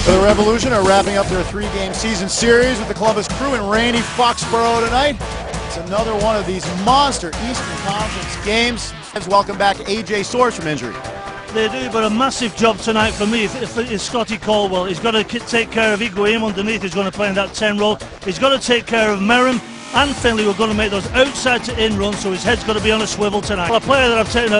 The Revolution are wrapping up their 3-game season series with the Columbus Crew in rainy Foxborough tonight. It's another one of these monster Eastern Conference games. Let's welcome back A.J. Soares from injury. They do, but a massive job tonight for me is Scotty Caldwell. He's got to take care of Higuain underneath. He's going to play in that 10 role. He's got to take care of Merrim and Finley. We're going to make those outside to in runs, so his head's got to be on a swivel tonight. Well, a player that I've taken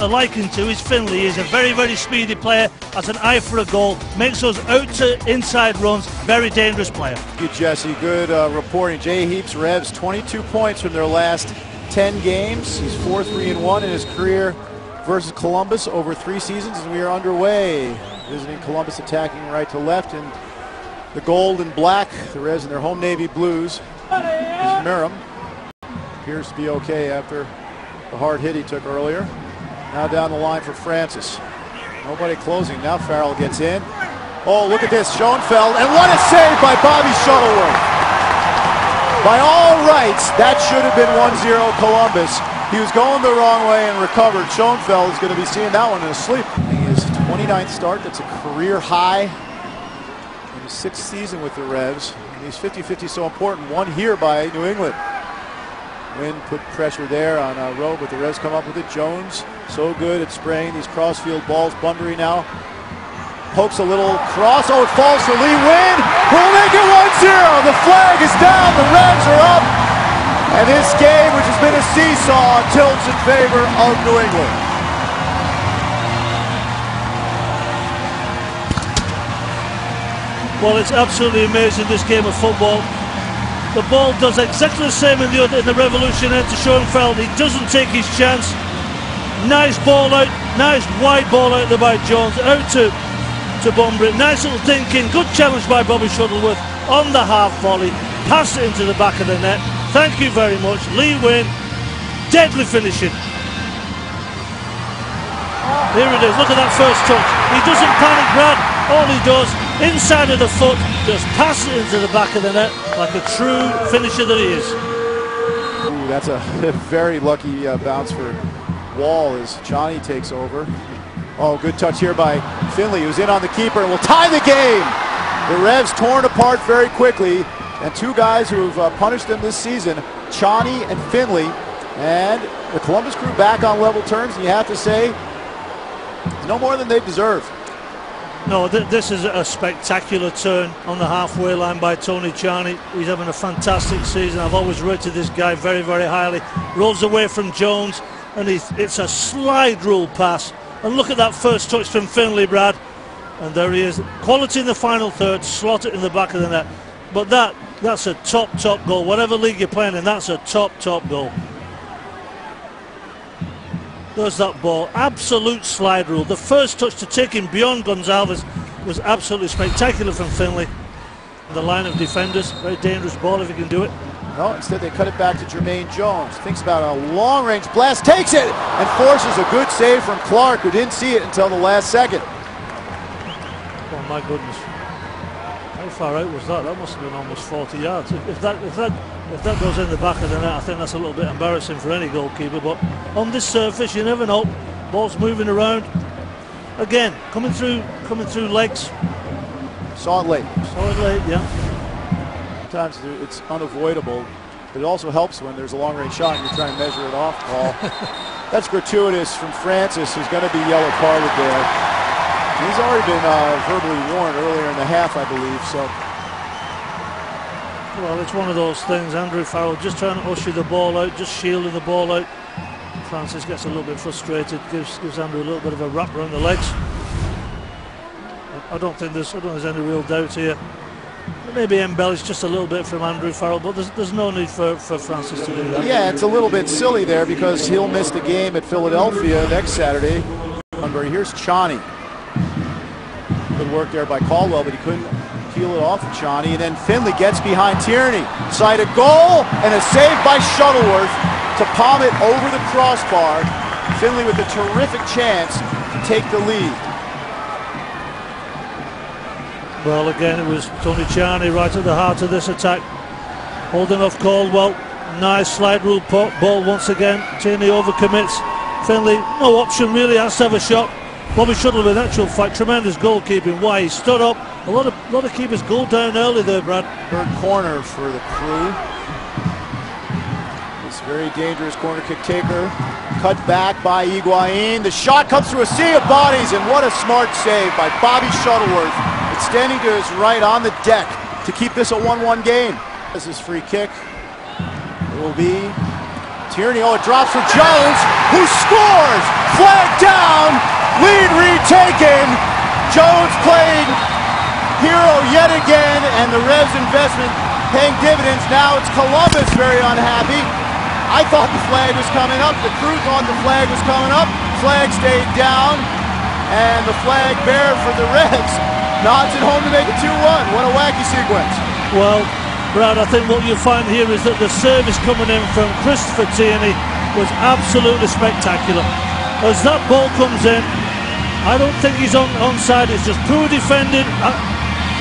a liking to is Finley. He's a very, very speedy player, has an eye for a goal, makes those out to inside runs, very dangerous player. Thank you, Jesse. Good reporting. Jay Heaps Revs 22 points from their last 10 games. He's 4-3-1 in his career versus Columbus over 3 seasons, and we are underway. Visiting Columbus, attacking right to left in the gold and black. The Revs in their home navy blues. Is Merrim. Appears to be okay after the hard hit he took earlier. Now down the line for Francis. Nobody closing. Now Farrell gets in. Oh, look at this. Schoenfeld. And what a save by Bobby Shuttleworth. By all rights, that should have been 1-0 Columbus. He was going the wrong way and recovered. Schoenfeld is going to be seeing that one in his sleep. His 29th start. That's a career high in his 6th season with the Revs. These 50-50 so important. One here by New England. Wynn put pressure there on Rowe, but the Revs come up with it. Jones, so good at spraying these crossfield balls. Bunbury now pokes a little cross. Oh, it falls to Lee Wynn, who will make it 1-0. The flag is down. The Revs are up. And this game, which has been a seesaw, tilts in favor of New England. Well, it's absolutely amazing, this game of football. The ball does exactly the same in the Revolution end to Schoenfeld. He doesn't take his chance. Nice ball out, nice wide ball out there by Jones, out to Bunbury. Nice little thinking, good challenge by Bobby Shuttleworth on the half volley. Pass it into the back of the net. Thank you very much. Lee Wynn, deadly finishing. Here it is, look at that first touch. He doesn't panic, Brad. All he does, inside of the foot, just pass it into the back of the net like a true finisher that he is. Ooh, that's a very lucky bounce for Wall as Johnny takes over. Oh, good touch here by Finley, who's in on the keeper and will tie the game. The Revs torn apart very quickly, and 2 guys who have punished them this season, Chani and Finley, and the Columbus Crew back on level terms, and you have to say, no more than they deserve. No, this is a spectacular turn on the halfway line by Tony Chani. He's having a fantastic season. I've always rated this guy very, very highly. Rolls away from Jones, and it's a slide rule pass. And look at that first touch from Finley, Brad. And there he is. Quality in the final third, slot it in the back of the net. But that's a top goal. Whatever league you're playing in, that's a top goal. There's that ball, absolute slide rule. The first touch to take him beyond Gonzalez was absolutely spectacular from Finley. The line of defenders, very dangerous ball if he can do it. No, instead they cut it back to Jermaine Jones. Thinks about a long-range blast, takes it, and forces a good save from Clark, who didn't see it until the last second. Oh my goodness. How far out was that? That must have been almost 40 yards. If that goes in the back of the net, I think that's a little bit embarrassing for any goalkeeper. But on this surface, you never know. Ball's moving around. Again, coming through legs. Saw it late. Yeah. Sometimes it's unavoidable, but it also helps when there's a long-range shot and you try and measure it off ball. That's gratuitous from Francis, who's going to be yellow carded there. He's already been verbally warned earlier in the half, I believe. So. Well, it's one of those things. Andrew Farrell just trying to usher the ball out, just shielding the ball out. Francis gets a little bit frustrated, gives Andrew a little bit of a wrap around the legs. I don't think there's any real doubt here. Maybe embellished just a little bit from Andrew Farrell, but there's no need for Francis to do that. Yeah, it's a little bit silly there because he'll miss the game at Philadelphia next Saturday. Here's Chani. Good work there by Caldwell, but he couldn't peel it off of Chani. And then Finley gets behind Tierney. Side a goal and a save by Shuttleworth to palm it over the crossbar. Finley with a terrific chance to take the lead. Well, again, it was Tony Chani right at the heart of this attack, holding off Caldwell. Nice slide rule ball once again. Tierney overcommits. Finley, no option really, has to have a shot. Bobby Shuttleworth, in actual fact, tremendous goalkeeping. Why he stood up, A lot of keepers go down early there, Brad. Third corner for the Crew. This very dangerous corner kick taker. Cut back by Higuain. The shot comes through a sea of bodies, and what a smart save by Bobby Shuttleworth, extending to his right on the deck to keep this a 1-1 game. This is free kick. It will be Tierney. Oh, it drops for Jones, who scores! Flag down, lead retaken. Jones playing hero yet again, and the Revs investment paying dividends. Now it's Columbus very unhappy. I thought the flag was coming up. The Crew thought the flag was coming up. Flag stayed down, and the flag bearer for the Revs nods it home to make it 2-1. What a wacky sequence. Well, Brad, I think what you'll find here is that the service coming in from Christopher Tierney was absolutely spectacular. As that ball comes in, I don't think he's onside. It's just poor defended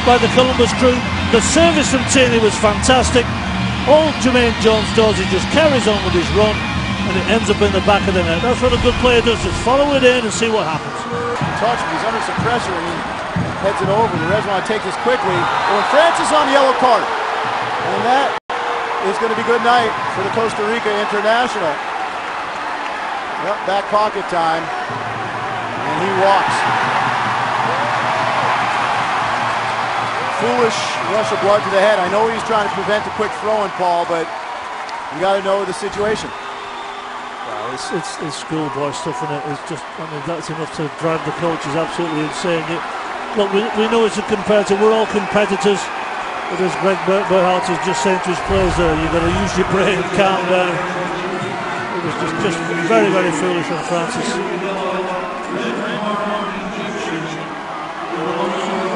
by the Columbus Crew. The service from Tierney was fantastic. All Jermaine Jones does is just carries on with his run, and it ends up in the back of the net. That's what a good player does, just follow it in and see what happens. Touch, he's under some pressure, and he heads it over. The Reds want to take this quickly. Well, Francis on the yellow card. And that is going to be good night for the Costa Rica international. Yep, back pocket time. And he walks. Foolish rush of blood to the head. I know he's trying to prevent a quick throw-in, Paul, but you got to know the situation. Well, it's schoolboy stuff, and it's just, I mean, that's enough to drive the coaches absolutely insane. Look, we know it's a competitor. We're all competitors. But as Greg Berhalter is just saying to his players there, you've got to use your brain and calm down. It was just very, very foolish from Francis.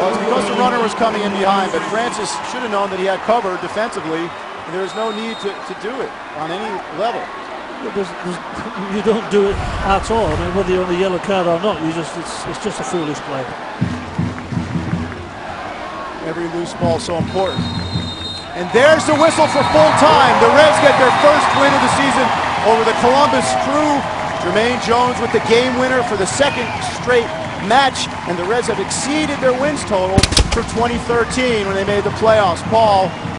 Well, it's because the runner was coming in behind, but Francis should have known that he had cover defensively, and there was no need to do it on any level. You don't do it at all. I mean, whether you're on the yellow card or not, it's just a foolish play. Every loose ball so important. And there's the whistle for full time. The Reds get their first win of the season over the Columbus Crew. Jermaine Jones with the game winner for the second straight match, and the Reds have exceeded their wins total for 2013 when they made the playoffs. Paul,